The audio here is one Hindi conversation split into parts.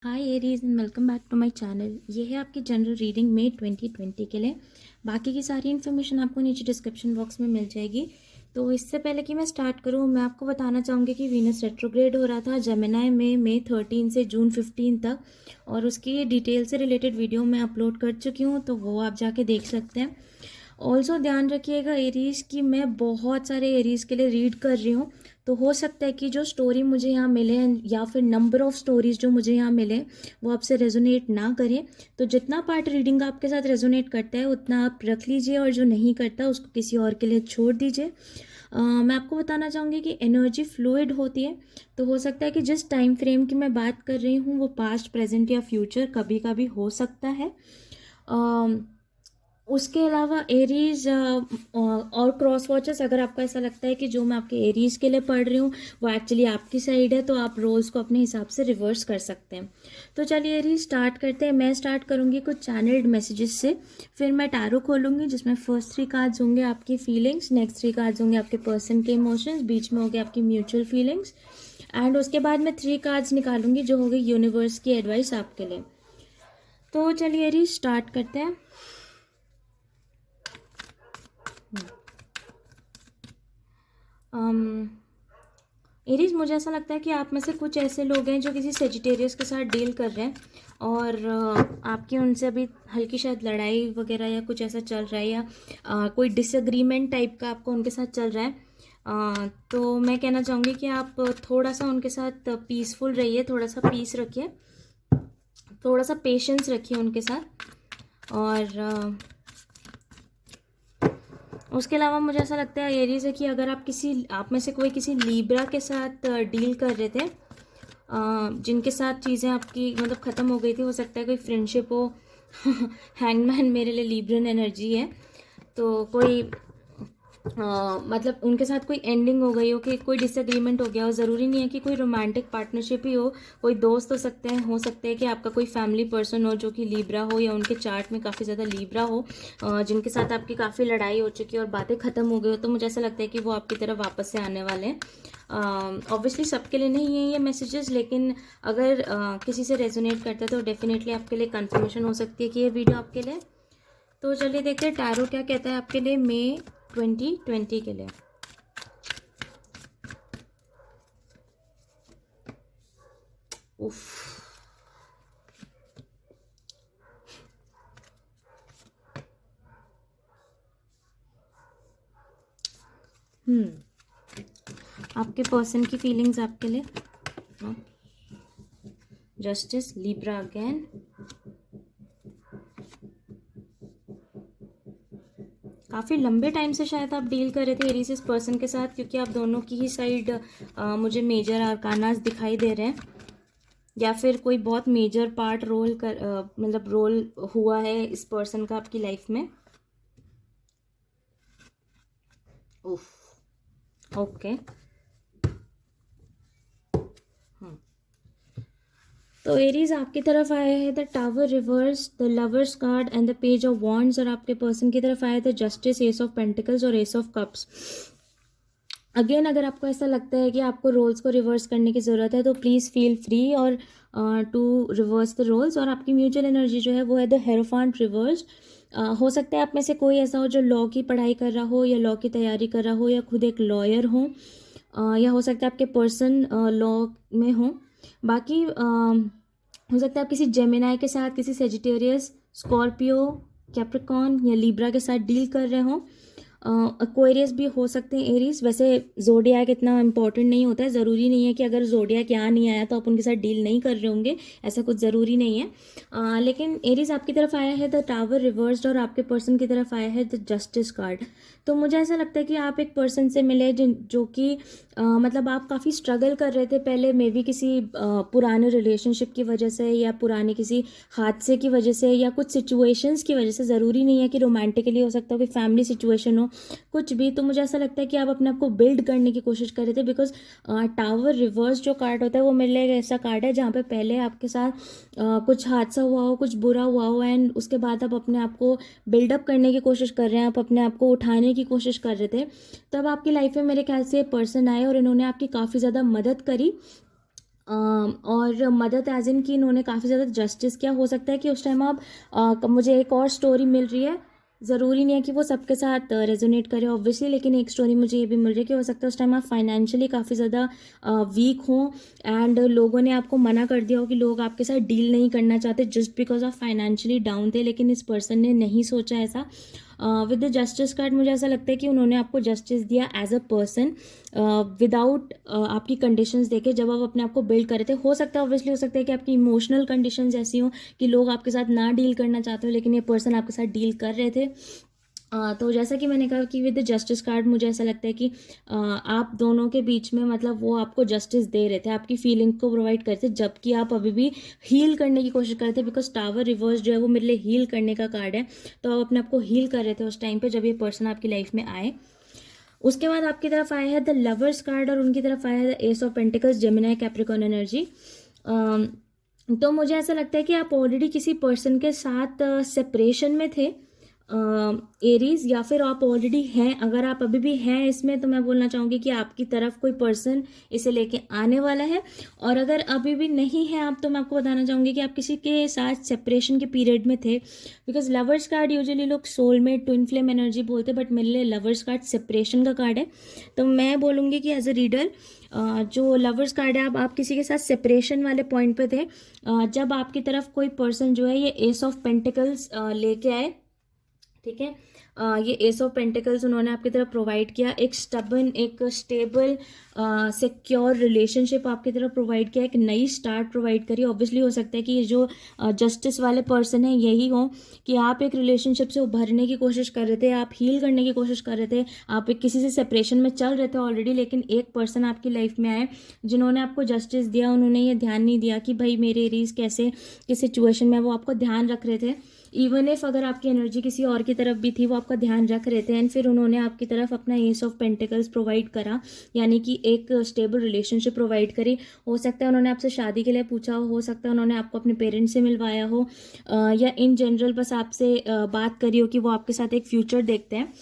Hi Aries and welcome back to my channel. ये है आपकी जनरल रीडिंग मई 2020 के लिए। बाकी की सारी इन्फॉर्मेशन आपको नीचे डिस्क्रिप्शन बॉक्स में मिल जाएगी। तो इससे पहले कि मैं स्टार्ट करूँ, मैं आपको बताना चाहूँगी कि वीनस रेट्रोग्रेड हो रहा था जेमिनी में मई 13 से जून 15 तक, और उसकी डिटेल से रिलेटेड वीडियो मैं अपलोड कर चुकी हूँ, तो वो आप जाके देख सकते हैं। ऑल्सो ध्यान रखिएगा एरीज़ की, मैं बहुत सारे एरीज़ के लिए रीड कर रही हूँ, तो हो सकता है कि जो स्टोरी मुझे यहाँ मिले या फिर नंबर ऑफ़ स्टोरीज़ जो मुझे यहाँ मिले वो आपसे रेजोनेट ना करें। तो जितना पार्ट रीडिंग आपके साथ रेजोनेट करता है उतना आप रख लीजिए, और जो नहीं करता उसको किसी और के लिए छोड़ दीजिए। मैं आपको बताना चाहूँगी कि एनर्जी फ्लूइड होती है, तो हो सकता है कि जिस टाइम फ्रेम की मैं बात कर रही हूँ वो पास्ट, प्रेजेंट या फ्यूचर कभी कभी हो सकता है। उसके अलावा एरीज और क्रॉस वॉचेस, अगर आपको ऐसा लगता है कि जो मैं आपके एरीज के लिए पढ़ रही हूँ वो एक्चुअली आपकी साइड है, तो आप रोल्स को अपने हिसाब से रिवर्स कर सकते हैं। तो चलिए एरीज स्टार्ट करते हैं। मैं स्टार्ट करूँगी कुछ चैनल्ड मैसेजेस से, फिर मैं टैरो खोलूँगी जिसमें फर्स्ट 3 कार्ड्स होंगे आपकी फीलिंग्स, नेक्स्ट 3 कार्ड्स होंगे आपके पर्सन के इमोशंस, बीच में होंगे आपकी म्यूचुअल फीलिंग्स, एंड उसके बाद मैं 3 कार्ड्स निकालूंगी जो होगी यूनिवर्स की एडवाइस आपके लिए। तो चलिए एरीज स्टार्ट करते हैं। एरीज, मुझे ऐसा लगता है कि आप में से कुछ ऐसे लोग हैं जो किसी सेजिटेरियस के साथ डील कर रहे हैं, और आपकी उनसे अभी हल्की शायद लड़ाई वगैरह या कुछ ऐसा चल रहा है, या कोई डिसएग्रीमेंट टाइप का आपको उनके साथ चल रहा है। तो मैं कहना चाहूँगी कि आप थोड़ा सा उनके साथ पीसफुल रहिए, थोड़ा सा पीस रखिए, थोड़ा सा पेशेंस रखिए उनके साथ। और उसके अलावा मुझे ऐसा लगता है एरीज है कि अगर आप में से कोई किसी लीब्रा के साथ डील कर रहे थे, जिनके साथ चीज़ें आपकी मतलब ख़त्म हो गई थी, हो सकता है कोई फ्रेंडशिप हो। हैंगमैन मेरे लिए लीब्रन एनर्जी है, तो कोई मतलब उनके साथ कोई एंडिंग हो गई हो, कि कोई डिसएग्रीमेंट हो गया हो। ज़रूरी नहीं है कि कोई रोमांटिक पार्टनरशिप ही हो, कोई दोस्त हो सकते हैं कि आपका कोई फैमिली पर्सन हो जो कि लीब्रा हो, या उनके चार्ट में काफ़ी ज़्यादा लीब्रा हो, जिनके साथ आपकी काफ़ी लड़ाई हो चुकी है और बातें ख़त्म हो गई हो। तो मुझे ऐसा लगता है कि वो आपकी तरफ वापस से आने वाले हैं। ऑब्वियसली सबके लिए नहीं है ये मैसेजेस, लेकिन अगर किसी से रेजोनेट करता है तो डेफिनेटली आपके लिए कंफर्मेशन हो सकती है कि ये वीडियो आपके लिए। तो चलिए देखते हैं टैरो क्या कहता है आपके लिए मई 2020 के लिए। उफ, आपके पर्सन की फीलिंग्स आपके लिए। जस्टिस, लिब्रा अगेन, काफ़ी लंबे टाइम से शायद आप डील कर रहे थे एरीज इस पर्सन के साथ, क्योंकि आप दोनों की ही साइड मुझे मेजर आर्कानास दिखाई दे रहे हैं, या फिर कोई बहुत मेजर पार्ट मतलब रोल हुआ है इस पर्सन का आपकी लाइफ में। उफ, ओके। तो एरीज आपकी तरफ आया है the tower reverse, the lovers card and the page of wands, और आपके पर्सन की तरफ आया था जस्टिस, एस ऑफ पेंटिकल्स और एस ऑफ कप्स। अगेन, अगर आपको ऐसा लगता है कि आपको रोल्स को रिवर्स करने की ज़रूरत है तो प्लीज़ फील फ्री और टू रिवर्स द रोल्स। और आपकी म्यूचुअल एनर्जी जो है वो है द हेरोफांट रिवर्स। हो सकता है आप में से कोई ऐसा हो जो लॉ की पढ़ाई कर रहा हो, या लॉ की तैयारी कर रहा हो, या खुद एक लॉयर हो, या हो सकता है आपके पर्सन लॉ में हो। बाकी हो सकता है आप किसी जेमिनाई के साथ, किसी सेजिटेरियस, स्कॉर्पियो, कैप्रिकॉन या लिब्रा के साथ डील कर रहे हो। एक्वेरियस भी हो सकते हैं एरीज। वैसे जोडियाक इतना इंपॉर्टेंट नहीं होता है, ज़रूरी नहीं है कि अगर जोडियाक यहाँ नहीं आया तो आप उनके साथ डील नहीं कर रहे होंगे, ऐसा कुछ ज़रूरी नहीं है। लेकिन एरीज आपकी तरफ आया है द टावर रिवर्स्ड, और आपके पर्सन की तरफ आया है द जस्टिस कार्ड। तो मुझे ऐसा लगता है कि आप एक पर्सन से मिले जो कि मतलब आप काफ़ी स्ट्रगल कर रहे थे पहले, मे बी किसी पुराने रिलेशनशिप की वजह से, या पुराने किसी हादसे की वजह से, या कुछ सिचुएशंस की वजह से। ज़रूरी नहीं है कि रोमांटिकली, हो सकता है कोई फैमिली सिचुएशन हो, कुछ भी। तो मुझे ऐसा लगता है कि आप अपने आप को बिल्ड करने की कोशिश कर रहे थे, बिकॉज टावर रिवर्स जो कार्ड होता है वो मेरे लिए एक ऐसा कार्ड है जहाँ पे पहले आपके साथ कुछ हादसा हुआ हो, कुछ बुरा हुआ हो, एंड उसके बाद आप अपने आप को बिल्डअप करने की कोशिश कर रहे हैं, आप अपने आप को उठाने की कोशिश कर रहे थे। तब आपकी लाइफ में मेरे ख्याल से पर्सन आए और इन्होंने आपकी काफ़ी ज़्यादा मदद करी। और मदद एज इन की इन्होंने काफ़ी ज़्यादा जस्टिस किया। हो सकता है कि उस टाइम आप मुझे एक और स्टोरी मिल रही है, ज़रूरी नहीं है कि वो सबके साथ रेजोनेट करे ऑब्वियसली, लेकिन एक स्टोरी मुझे ये भी मिल रही है कि हो सकता है उस टाइम आप फाइनेंशियली काफ़ी ज़्यादा वीक हों एंड लोगों ने आपको मना कर दिया हो कि लोग आपके साथ डील नहीं करना चाहते जस्ट बिकॉज आप फाइनेंशियली डाउन थे, लेकिन इस पर्सन ने नहीं सोचा ऐसा। विद द जस्टिस कार्ड मुझे ऐसा लगता है कि उन्होंने आपको जस्टिस दिया एज अ पर्सन विदाउट आपकी कंडीशंस देखे जब आप अपने आप को बिल्ड कर रहे थे। हो सकता है ऑब्वियसली, हो सकता है कि आपकी इमोशनल कंडीशंस ऐसी हो कि लोग आपके साथ ना डील करना चाहते हो, लेकिन ये पर्सन आपके साथ डील कर रहे थे। तो जैसा कि मैंने कहा कि विद द जस्टिस कार्ड मुझे ऐसा लगता है कि आप दोनों के बीच में मतलब वो आपको जस्टिस दे रहे थे, आपकी फीलिंग को प्रोवाइड करते थे, जबकि आप अभी भी हील करने की कोशिश कर रहे थे। बिकॉज टावर रिवर्स जो है वो मेरे लिए हील करने का कार्ड है, तो आप अपने आप को हील कर रहे थे उस टाइम पे जब ये पर्सन आपकी लाइफ में आए। उसके बाद आपकी तरफ आया है द लवर्स कार्ड और उनकी तरफ आया है the S of pentacles, Gemini, Capricorn energy. तो मुझे ऐसा लगता है कि आप ऑलरेडी किसी पर्सन के साथ सेपरेशन में थे एरीज, या फिर आप ऑलरेडी हैं। अगर आप अभी भी हैं इसमें तो मैं बोलना चाहूँगी कि आपकी तरफ कोई पर्सन इसे लेके आने वाला है। और अगर अभी भी नहीं है आप, तो मैं आपको बताना चाहूँगी कि आप किसी के साथ सेपरेशन के पीरियड में थे। बिकॉज लवर्स कार्ड यूजुअली लोग सोलमेट, ट्विन फ्लेम एनर्जी बोलते हैं, बट मेरे लिए लवर्स कार्ड सेपरेशन का कार्ड है। तो मैं बोलूँगी कि एज अ रीडर जो लवर्स कार्ड है, आप किसी के साथ सेपरेशन वाले पॉइंट पे थे जब आपकी तरफ कोई पर्सन जो है ये एस ऑफ पेंटिकल्स लेके आए। ठीक है, ये एस ऑफ पेंटिकल्स उन्होंने आपकी तरफ प्रोवाइड किया, एक स्टबन, एक स्टेबल, सिक्योर रिलेशनशिप आपकी तरफ प्रोवाइड किया, एक नई स्टार्ट प्रोवाइड करी। ऑब्वियसली हो सकता है कि ये जो जस्टिस वाले पर्सन है यही हो कि आप एक रिलेशनशिप से उभरने की कोशिश कर रहे थे, आप हील करने की कोशिश कर रहे थे, आप एक किसी से सेपरेशन में चल रहे थे ऑलरेडी, लेकिन एक पर्सन आपकी लाइफ में आए जिन्होंने आपको जस्टिस दिया। उन्होंने ये ध्यान नहीं दिया कि भाई मेरे एरीज कैसे किस सिचुएशन में, वो आपको ध्यान रख रहे थे। इवन इफ अगर आपकी एनर्जी किसी और की तरफ भी थी, वो आपका ध्यान रख रहे थे। एंड फिर उन्होंने आपकी तरफ अपना एस ऑफ पेंटिकल्स प्रोवाइड करा, यानी कि एक स्टेबल रिलेशनशिप प्रोवाइड करी। हो सकता है उन्होंने आपसे शादी के लिए पूछा हो सकता है उन्होंने आपको अपने पेरेंट्स से मिलवाया हो, या इन जनरल बस आपसे बात करी हो कि वो आपके साथ एक फ्यूचर देखते हैं।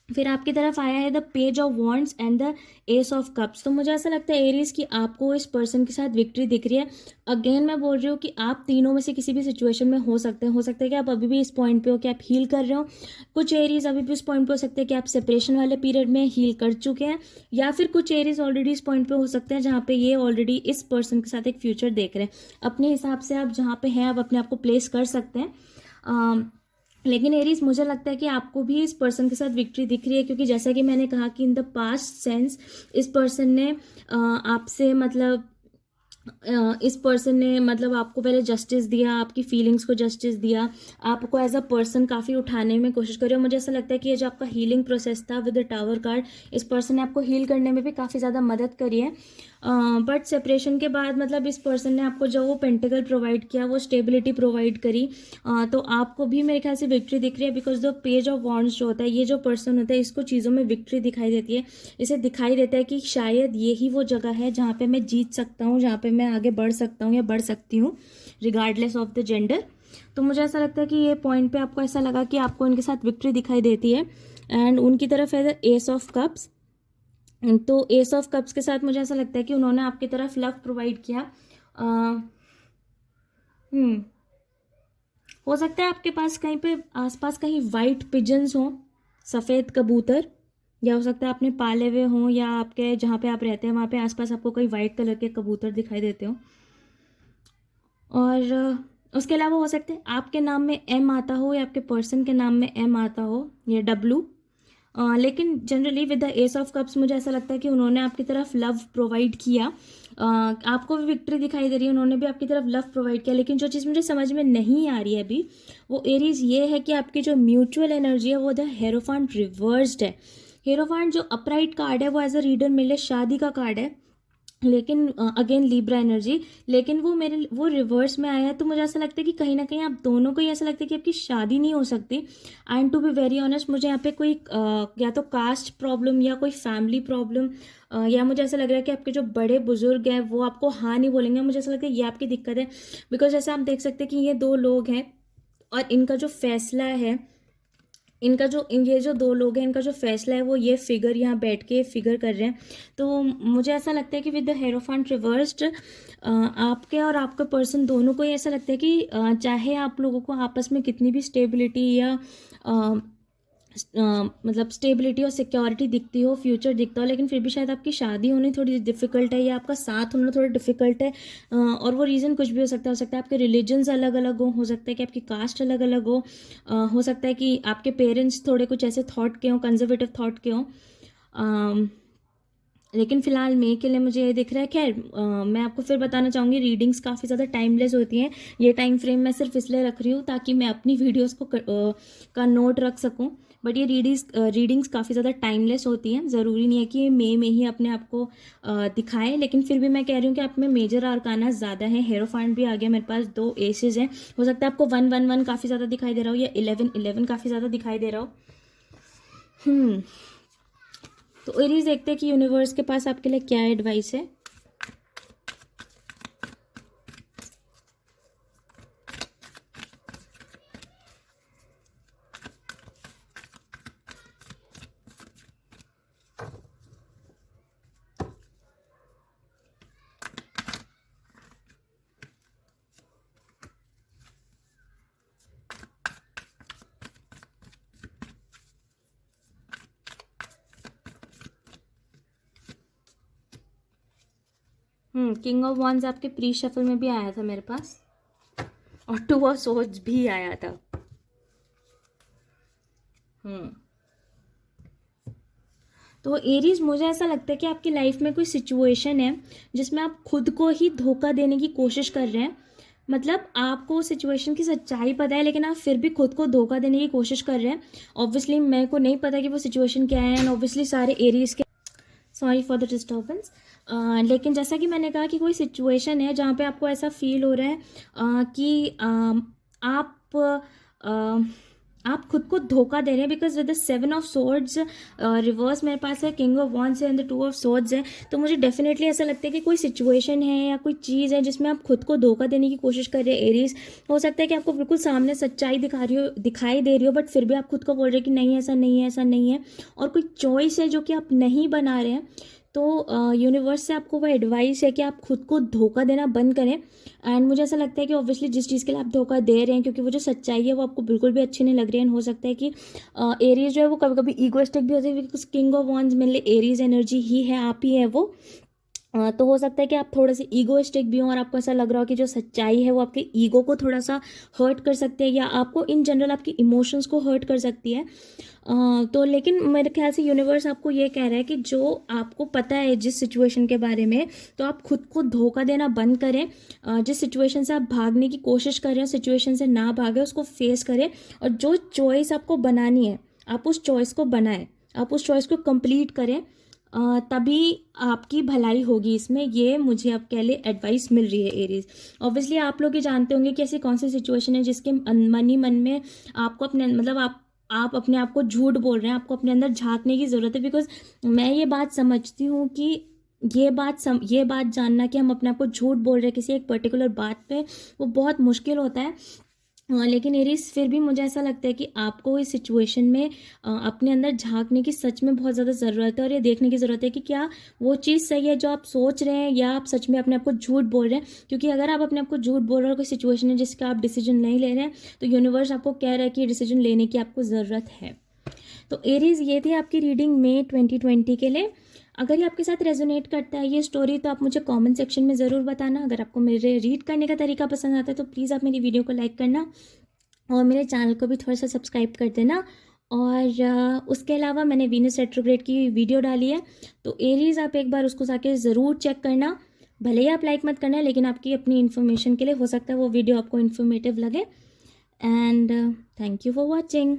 फिर आपकी तरफ आया है the page of wands and the S of cups. तो मुझे ऐसा लगता है एरीज कि आपको इस पर्सन के साथ विक्ट्री दिख रही है। अगेन मैं बोल रही हूँ कि आप तीनों में से किसी भी सिचुएशन में हो सकते हैं। हो सकता है कि आप अभी भी इस पॉइंट पे हो कि आप हील कर रहे हो, कुछ एरीज अभी भी इस पॉइंट पे हो सकते हैं कि आप सेपरेशन वाले पीरियड में हील कर चुके हैं, या फिर कुछ एरीज ऑलरेडी इस पॉइंट पे हो सकते हैं जहाँ पे ये ऑलरेडी इस पर्सन के साथ एक फ्यूचर देख रहे हैं। अपने हिसाब से आप जहाँ पे हैं आप अपने आप को प्लेस कर सकते हैं। लेकिन एरीज मुझे लगता है कि आपको भी इस पर्सन के साथ विक्ट्री दिख रही है, क्योंकि जैसा कि मैंने कहा कि इन द पास्ट सेंस इस पर्सन ने आपसे मतलब इस पर्सन ने मतलब आपको पहले जस्टिस दिया, आपकी फीलिंग्स को जस्टिस दिया, आपको एज अ पर्सन काफ़ी उठाने में कोशिश करी। और मुझे ऐसा लगता है कि ये जो आपका हीलिंग प्रोसेस था विद द टावर कार्ड, इस पर्सन ने आपको हील करने में भी काफ़ी ज़्यादा मदद करी है। बट सेपरेशन के बाद मतलब इस पर्सन ने आपको जो वो पेंटिकल प्रोवाइड किया, वो स्टेबिलिटी प्रोवाइड करी। तो आपको भी मेरे ख्याल से विक्ट्री दिख रही है। Because the page of wands जो होता है, ये जो पर्सन होता है इसको चीज़ों में विक्ट्री दिखाई देती है। इसे दिखाई देता है कि शायद यही वो जगह है जहाँ पे मैं जीत सकता हूँ, जहाँ पे मैं आगे बढ़ सकता हूँ या बढ़ सकती हूँ रिगार्डलेस ऑफ द जेंडर। तो मुझे ऐसा लगता है कि ये पॉइंट पे आपको ऐसा लगा कि आपको इनके साथ विक्ट्री दिखाई देती है। एंड उनकी तरफ है द एस ऑफ कप्स। तो एस ऑफ कप्स के साथ मुझे ऐसा लगता है कि उन्होंने आपकी तरफ लव प्रोवाइड किया। हो सकता है आपके पास कहीं पे आसपास कहीं वाइट पिजन्स हों, सफ़ेद कबूतर, या हो सकता है आपने पाले हुए हों, या आपके जहाँ पे आप रहते हैं वहाँ पे आसपास आपको कोई वाइट कलर के कबूतर दिखाई देते हो। और उसके अलावा हो सकता है आपके नाम में एम आता हो या आपके पर्सन के नाम में एम आता हो या डब्लू। लेकिन generally with the S of cups मुझे ऐसा लगता है कि उन्होंने आपकी तरफ लव प्रोवाइड किया। आपको भी विक्ट्री दिखाई दे रही है, उन्होंने भी आपकी तरफ लव प्रोवाइड किया। लेकिन जो चीज़ मुझे समझ में नहीं आ रही है अभी, वो एरीज ये है कि आपकी जो म्यूचुअल एनर्जी है वो द हेरोफांट रिवर्स्ड है। हेरोफांट जो अपराइट कार्ड है वो एज अ रीडर मेरे लिए शादी का कार्ड है, लेकिन अगेन लिब्रा एनर्जी, लेकिन वो रिवर्स में आया है। तो मुझे ऐसा लगता है कि कहीं ना कहीं आप दोनों को ही ऐसा लगता है कि आपकी शादी नहीं हो सकती। And to be very honest, मुझे यहाँ पे कोई या तो कास्ट प्रॉब्लम या कोई फैमिली प्रॉब्लम, या मुझे ऐसा लग रहा है कि आपके जो बड़े बुजुर्ग हैं वो आपको हाँ नहीं बोलेंगे। मुझे ऐसा लगता है ये आपकी दिक्कत है। बिकॉज जैसे आप देख सकते हैं कि ये दो लोग हैं और इनका जो फैसला है ये जो दो लोग हैं, इनका जो फैसला है वो ये फिगर यहाँ बैठ के फिगर कर रहे हैं। तो मुझे ऐसा लगता है कि विद द हेरोफेंट रिवर्स्ड आपके और आपका पर्सन दोनों को ही ऐसा लगता है कि चाहे आप लोगों को आपस में कितनी भी स्टेबिलिटी या मतलब स्टेबिलिटी और सिक्योरिटी दिखती हो, फ्यूचर दिखता हो, लेकिन फिर भी शायद आपकी शादी होनी थोड़ी डिफ़िकल्ट है या आपका साथ होना थोड़ा डिफ़िकल्ट है। और वो रीज़न कुछ भी हो सकता है आपके रिलीजन्स अलग अलग हो सकता है कि आपकी कास्ट अलग अलग हो सकता है कि आपके पेरेंट्स थोड़े कुछ ऐसे थॉट के हों, कंजर्वेटिव थॉट के हों। लेकिन फ़िलहाल मे के लिए मुझे ये दिख रहा है। खैर मैं आपको फिर बताना चाहूँगी, रीडिंग्स काफ़ी ज़्यादा टाइमलेस होती हैं। ये टाइम फ्रेम मैं सिर्फ इसलिए रख रही हूँ ताकि मैं अपनी वीडियोस को का नोट रख सकूँ। बट ये रीडिंग्स काफ़ी ज़्यादा टाइमलेस होती हैं। ज़रूरी नहीं है कि मे में ही अपने आप को दिखाएं, लेकिन फिर भी मैं कह रही हूँ कि आप में मेजर आर्काना ज़्यादा है। हेरोफेंट भी आ गया मेरे पास, 2 एसेस हैं। हो सकता है आपको 111 काफ़ी ज़्यादा दिखाई दे रहा हो या 1111 काफ़ी ज़्यादा दिखाई दे रहा हो। तो एरीज देखते हैं कि यूनिवर्स के पास आपके लिए क्या एडवाइस है। किंग ऑफ वॉन्ड्स आपके प्री शफल में भी आया था मेरे पास, और 2 ऑफ सोर्ड्स भी आया था। तो एरीज मुझे ऐसा लगता है कि आपकी लाइफ में कोई सिचुएशन है जिसमें आप खुद को ही धोखा देने की कोशिश कर रहे हैं। मतलब आपको सिचुएशन की सच्चाई पता है, लेकिन आप फिर भी खुद को धोखा देने की कोशिश कर रहे हैं। ऑब्वियसली मेरे को नहीं पता कि वो सिचुएशन क्या है, एंड ऑब्वियसली सारे एरीज के सॉरी फॉर द डिस्टर्बेंस। लेकिन जैसा कि मैंने कहा कि कोई सिचुएशन है जहाँ पे आपको ऐसा फील हो रहा है कि आप खुद को धोखा दे रहे हैं, because with the 7 of swords reverse मेरे पास है, किंग ऑफ वॉन्ड्स है एंड द 2 ऑफ सोर्ड्स है। तो मुझे डेफिनेटली ऐसा लगता है कि कोई सिचुएशन है या कोई चीज़ है जिसमें आप खुद को धोखा देने की कोशिश कर रहे हैं एरीज। हो सकता है कि आपको बिल्कुल सामने सच्चाई दिखाई दे रही हो, बट फिर भी आप खुद को बोल रहे हैं कि नहीं ऐसा नहीं है, ऐसा नहीं है, और कोई चॉइस है जो कि आप नहीं बना रहे हैं। तो यूनिवर्स से आपको वो एडवाइस है कि आप खुद को धोखा देना बंद करें। एंड मुझे ऐसा लगता है कि ऑब्वियसली जिस चीज़ के लिए आप धोखा दे रहे हैं, क्योंकि वो जो सच्चाई है वो आपको बिल्कुल भी अच्छी नहीं लग रही है। हो सकता है कि एरीज जो है वो कभी कभी ईगोइस्टिक भी होती है, बिकॉज किंग ऑफ वॉन्ड्स मेरे लिए एरीज एनर्जी ही है, आप ही है वो। तो हो सकता है कि आप थोड़े से ईगोइस्टिक भी हों और आपको ऐसा लग रहा हो कि जो सच्चाई है वो आपके ईगो को थोड़ा सा हर्ट कर सकती है, या आपको इन जनरल आपकी इमोशंस को हर्ट कर सकती है। तो लेकिन मेरे ख्याल से यूनिवर्स आपको ये कह रहा है कि जो आपको पता है जिस सिचुएशन के बारे में, तो आप खुद को धोखा देना बंद करें। जिस सिचुएशन से आप भागने की कोशिश कर रहे हैं, सिचुएशन से ना भागें, उसको फेस करें, और जो चॉइस आपको बनानी है आप उस चॉइस को बनाएं, आप उस चॉइस को कंप्लीट करें। तभी आपकी भलाई होगी इसमें। ये मुझे आपके लिए एडवाइस मिल रही है एरीज। ऑब्वियसली आप लोग ये जानते होंगे कि ऐसी कौन सी सिचुएशन है जिसके मन ही मन में आपको अपने मतलब आप अपने आप को झूठ बोल रहे हैं, आपको अपने अंदर झांकने की ज़रूरत है। बिकॉज मैं ये बात समझती हूँ कि ये बात जानना कि हम अपने आप को झूठ बोल रहे हैं किसी एक पर्टिकुलर बात पे, वो बहुत मुश्किल होता है। लेकिन एरीज फिर भी मुझे ऐसा लगता है कि आपको इस सिचुएशन में अपने अंदर झांकने की सच में बहुत ज़्यादा ज़रूरत है, और ये देखने की ज़रूरत है कि क्या वो चीज़ सही है जो आप सोच रहे हैं, या आप सच में अपने आप को झूठ बोल रहे हैं। क्योंकि अगर आप अपने आप को झूठ बोल रहे हो, कोई सिचुएशन है जिसका आप डिसीजन नहीं ले रहे हैं, तो यूनिवर्स आपको कह रहा है कि डिसीजन लेने की आपको ज़रूरत है। तो एरीज ये थी आपकी रीडिंग मई 2020 के लिए। अगर ये आपके साथ रेजोनेट करता है ये स्टोरी, तो आप मुझे कमेंट सेक्शन में ज़रूर बताना। अगर आपको मेरे रीड करने का तरीका पसंद आता है तो प्लीज़ आप मेरी वीडियो को लाइक करना, और मेरे चैनल को भी थोड़ा सा सब्सक्राइब कर देना। और उसके अलावा मैंने वीनस रेट्रोग्रेड की वीडियो डाली है, तो एरीज आप एक बार उसको जाके ज़रूर चेक करना। भले ही आप लाइक मत करना, लेकिन आपकी अपनी इन्फॉर्मेशन के लिए हो सकता है वो वीडियो आपको इन्फॉर्मेटिव लगे। And thank you for watching.